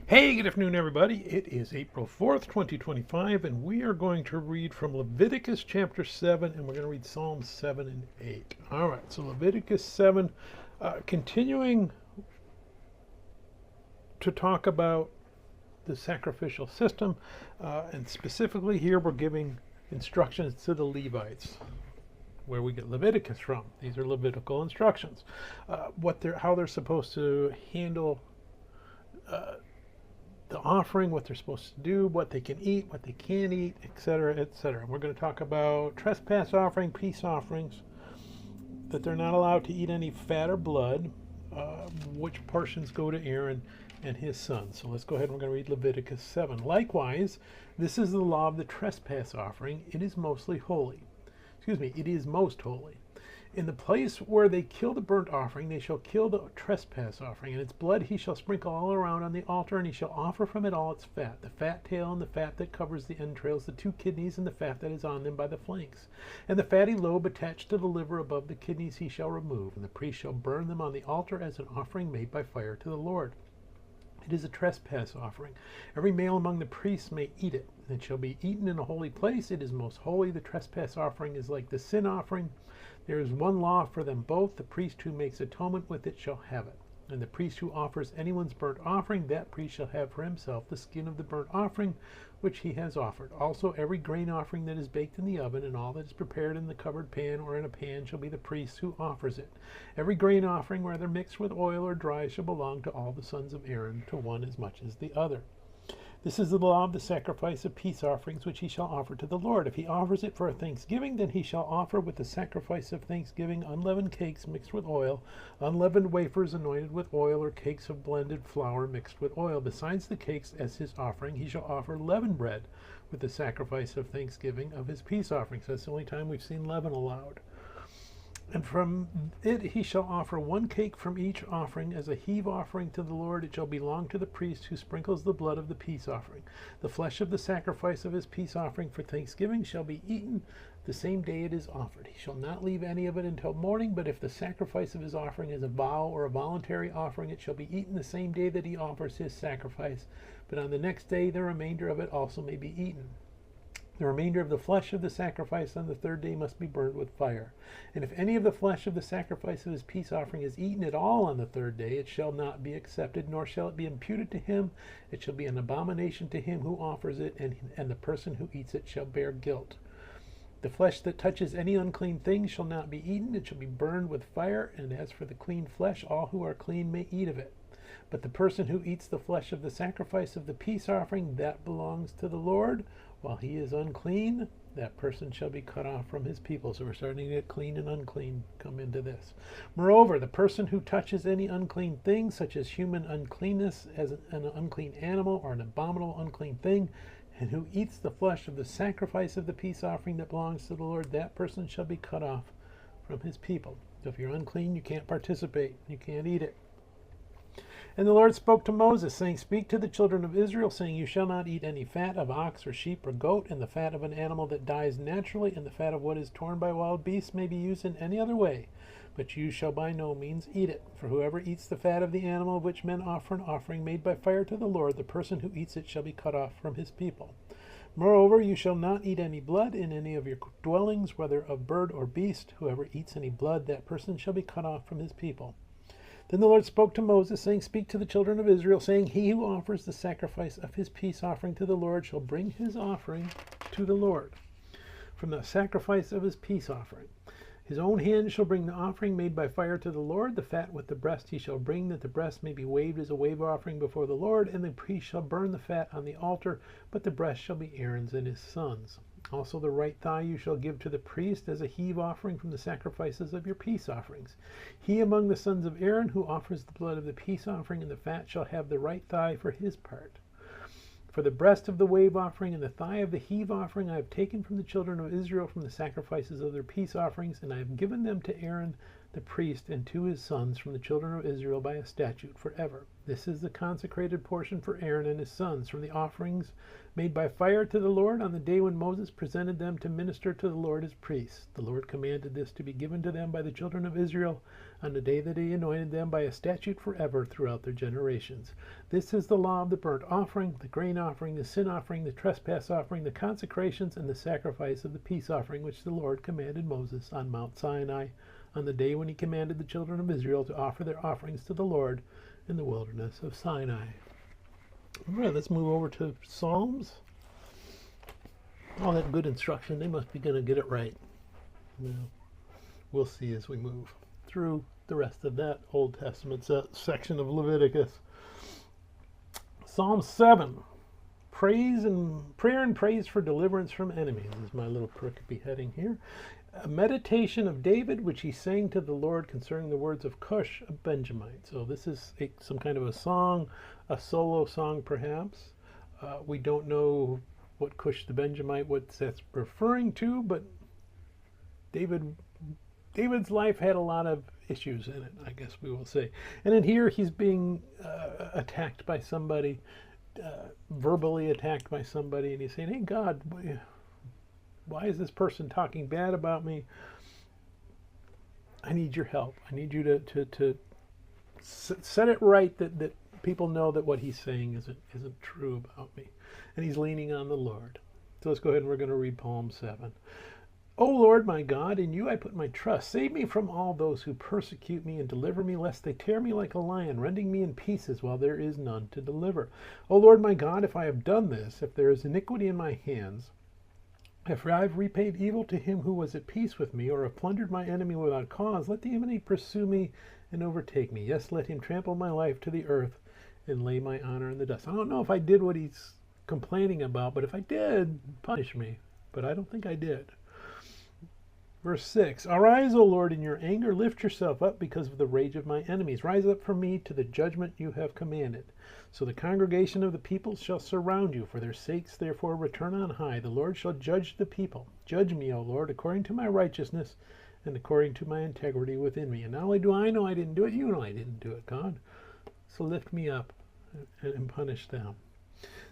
Hey, good afternoon, everybody. It is April 4th, 2025, and we are going to read from Leviticus chapter 7, and we're going to read Psalms 7 and 8. All right, so Leviticus 7, continuing to talk about the sacrificial system, and specifically here we're giving instructions to the Levites, where we get Leviticus from. These are Levitical instructions, how they're supposed to handle the offering, what they're supposed to do, what they can eat, what they can't eat, etc., etc. We're going to talk about trespass offering, peace offerings, that they're not allowed to eat any fat or blood, which portions go to Aaron and his sons. So let's go ahead and we're going to read Leviticus 7. Likewise, this is the law of the trespass offering. It is mostly holy. It is most holy. In the place where they kill the burnt offering, they shall kill the trespass offering, and its blood he shall sprinkle all around on the altar, and he shall offer from it all its fat, the fat tail and the fat that covers the entrails, the 2 kidneys and the fat that is on them by the flanks. And the fatty lobe attached to the liver above the kidneys he shall remove, and the priest shall burn them on the altar as an offering made by fire to the Lord. It is a trespass offering. Every male among the priests may eat it. It shall be eaten in a holy place. It is most holy. The trespass offering is like the sin offering. There is one law for them both. The priest who makes atonement with it shall have it. And the priest who offers anyone's burnt offering, that priest shall have for himself the skin of the burnt offering which he has offered. Also every grain offering that is baked in the oven, and all that is prepared in the covered pan or in a pan, shall be the priest who offers it. Every grain offering, whether mixed with oil or dry, shall belong to all the sons of Aaron, to one as much as the other. This is the law of the sacrifice of peace offerings, which he shall offer to the Lord. If he offers it for a thanksgiving, then he shall offer with the sacrifice of thanksgiving unleavened cakes mixed with oil, unleavened wafers anointed with oil, or cakes of blended flour mixed with oil. Besides the cakes as his offering, he shall offer leavened bread with the sacrifice of thanksgiving of his peace offerings. That's the only time we've seen leaven allowed. And from it he shall offer 1 cake from each offering as a heave offering to the Lord. It shall belong to the priest who sprinkles the blood of the peace offering. The flesh of the sacrifice of his peace offering for thanksgiving shall be eaten the same day it is offered. He shall not leave any of it until morning, but if the sacrifice of his offering is a vow or a voluntary offering, it shall be eaten the same day that he offers his sacrifice. But on the next day the remainder of it also may be eaten. The remainder of the flesh of the sacrifice on the 3rd day must be burned with fire. And if any of the flesh of the sacrifice of his peace offering is eaten at all on the 3rd day, it shall not be accepted, nor shall it be imputed to him. It shall be an abomination to him who offers it, and the person who eats it shall bear guilt. The flesh that touches any unclean thing shall not be eaten. It shall be burned with fire. And as for the clean flesh, all who are clean may eat of it. But the person who eats the flesh of the sacrifice of the peace offering, that belongs to the Lord. While he is unclean, that person shall be cut off from his people. So we're starting to get clean and unclean come into this. Moreover, the person who touches any unclean thing, such as human uncleanness, as an unclean animal or an abominable unclean thing, and who eats the flesh of the sacrifice of the peace offering that belongs to the Lord, that person shall be cut off from his people. So if you're unclean, you can't participate. You can't eat it. And the Lord spoke to Moses, saying, Speak to the children of Israel, saying, You shall not eat any fat of ox or sheep or goat, and the fat of an animal that dies naturally, and the fat of what is torn by wild beasts may be used in any other way. But you shall by no means eat it. For whoever eats the fat of the animal of which men offer an offering made by fire to the Lord, the person who eats it shall be cut off from his people. Moreover, you shall not eat any blood in any of your dwellings, whether of bird or beast. Whoever eats any blood, that person shall be cut off from his people. Then the Lord spoke to Moses, saying, Speak to the children of Israel, saying, He who offers the sacrifice of his peace offering to the Lord shall bring his offering to the Lord from the sacrifice of his peace offering. His own hand shall bring the offering made by fire to the Lord. The fat with the breast he shall bring, that the breast may be waved as a wave offering before the Lord. And the priest shall burn the fat on the altar, but the breast shall be Aaron's and his sons. Also the right thigh you shall give to the priest as a heave offering from the sacrifices of your peace offerings. He among the sons of Aaron who offers the blood of the peace offering and the fat shall have the right thigh for his part. For the breast of the wave offering and the thigh of the heave offering I have taken from the children of Israel from the sacrifices of their peace offerings, and I have given them to Aaron the priest and to his sons from the children of Israel by a statute forever. This is the consecrated portion for Aaron and his sons from the offerings made by fire to the Lord on the day when Moses presented them to minister to the Lord as priests. The Lord commanded this to be given to them by the children of Israel on the day that he anointed them by a statute forever throughout their generations. This is the law of the burnt offering, the grain offering, the sin offering, the trespass offering, the consecrations, and the sacrifice of the peace offering, which the Lord commanded Moses on Mount Sinai on the day when he commanded the children of Israel to offer their offerings to the Lord in the wilderness of Sinai. All right, let's move over to Psalms. All that good instruction, they must be going to get it right. Well, we'll see as we move through the rest of that Old Testament section of Leviticus. Psalm 7, prayer and praise for deliverance from enemies. This is my little pericope heading here. A meditation of David, which he sang to the Lord concerning the words of Cush, a Benjamite. So this is some kind of a song, a solo song perhaps. We don't know what Cush the Benjamite, what that's referring to, but David's life had a lot of issues in it, I guess we will say. And in here he's being attacked by somebody, verbally attacked by somebody, and he's saying, hey God, why is this person talking bad about me? I need your help. I need you to set it right that people know that what he's saying isn't true about me. And he's leaning on the Lord. So let's go ahead and we're going to read Psalm 7. O Lord my God, in you I put my trust. Save me from all those who persecute me and deliver me, lest they tear me like a lion, rending me in pieces while there is none to deliver. O Lord my God, if I have done this, if there is iniquity in my hands, if I have repaid evil to him who was at peace with me, or have plundered my enemy without cause, let the enemy pursue me and overtake me. Yes, let him trample my life to the earth and lay my honor in the dust. I don't know if I did what he's complaining about, but if I did, punish me. But I don't think I did. Verse 6, Arise, O Lord, in your anger, lift yourself up because of the rage of my enemies. Rise up for me to the judgment you have commanded. So the congregation of the people shall surround you. For their sakes, therefore, return on high. The Lord shall judge the people. Judge me, O Lord, according to my righteousness and according to my integrity within me. And not only do I know I didn't do it, you know I didn't do it, God. So lift me up and punish them.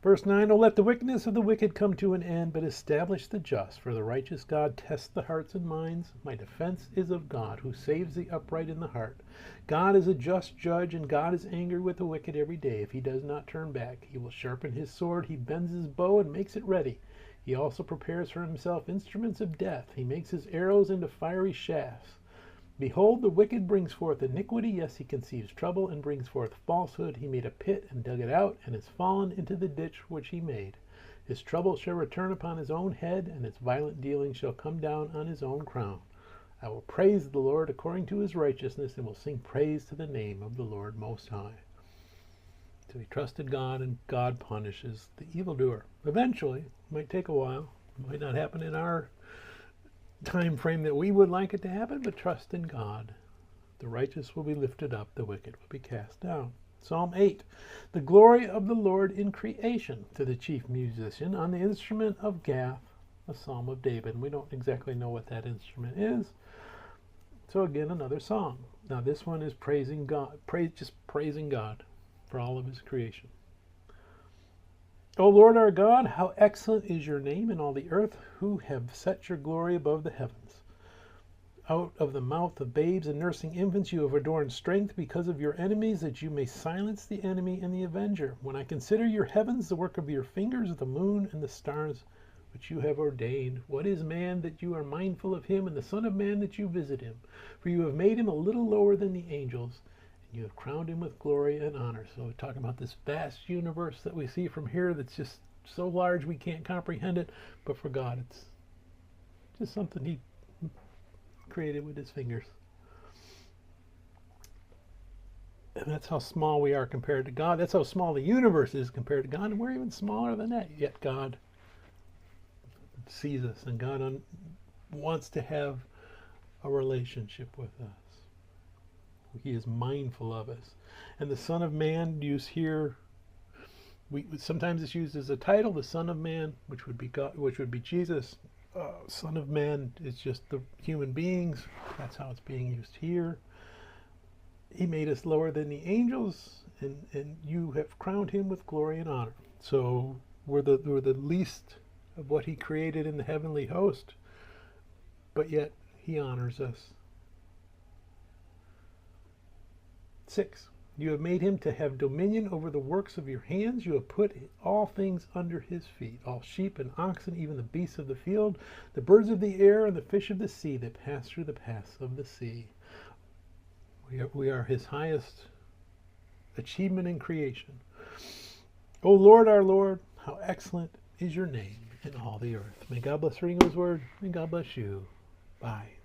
Verse 9, O let the wickedness of the wicked come to an end, but establish the just. For the righteous God tests the hearts and minds. My defense is of God, who saves the upright in the heart. God is a just judge, and God is angry with the wicked every day. If he does not turn back, he will sharpen his sword. He bends his bow and makes it ready. He also prepares for himself instruments of death. He makes his arrows into fiery shafts. Behold, the wicked brings forth iniquity. Yes, he conceives trouble and brings forth falsehood. He made a pit and dug it out, and has fallen into the ditch which he made. His trouble shall return upon his own head, and its violent dealing shall come down on his own crown. I will praise the Lord according to his righteousness, and will sing praise to the name of the Lord Most High. So he trusted God, and God punishes the evildoer. Eventually, it might take a while. It might not happen in our time frame that we would like it to happen, but trust in God. The righteous will be lifted up, the wicked will be cast down. Psalm 8, the glory of the Lord in creation, to the chief musician on the instrument of Gath, a psalm of David. And we don't exactly know what that instrument is. So again, another song. Now this one is praising God, just praising God for all of his creation. O Lord our God, how excellent is your name in all the earth, who have set your glory above the heavens. Out of the mouth of babes and nursing infants you have adorned strength because of your enemies, that you may silence the enemy and the avenger. When I consider your heavens, the work of your fingers, the moon and the stars which you have ordained. What is man that you are mindful of him, and the son of man that you visit him? For you have made him a little lower than the angels, you have crowned him with glory and honor. So we're talking about this vast universe that we see from here that's just so large we can't comprehend it. But for God, it's just something he created with his fingers. And that's how small we are compared to God. That's how small the universe is compared to God. And we're even smaller than that. Yet God sees us, and God wants to have a relationship with us. He is mindful of us. And the Son of Man, used here, sometimes it's used as a title, the Son of Man, which would be God, which would be Jesus. Son of Man is just the human beings. That's how it's being used here. He made us lower than the angels, and you have crowned him with glory and honor. So we're the least of what he created in the heavenly host, but yet he honors us. 6. You have made him to have dominion over the works of your hands. You have put all things under his feet, all sheep and oxen, even the beasts of the field, the birds of the air, and the fish of the sea that pass through the paths of the sea. We are his highest achievement in creation. O Lord, our Lord, how excellent is your name in all the earth. May God bless the reading of his word, and God bless you. Bye.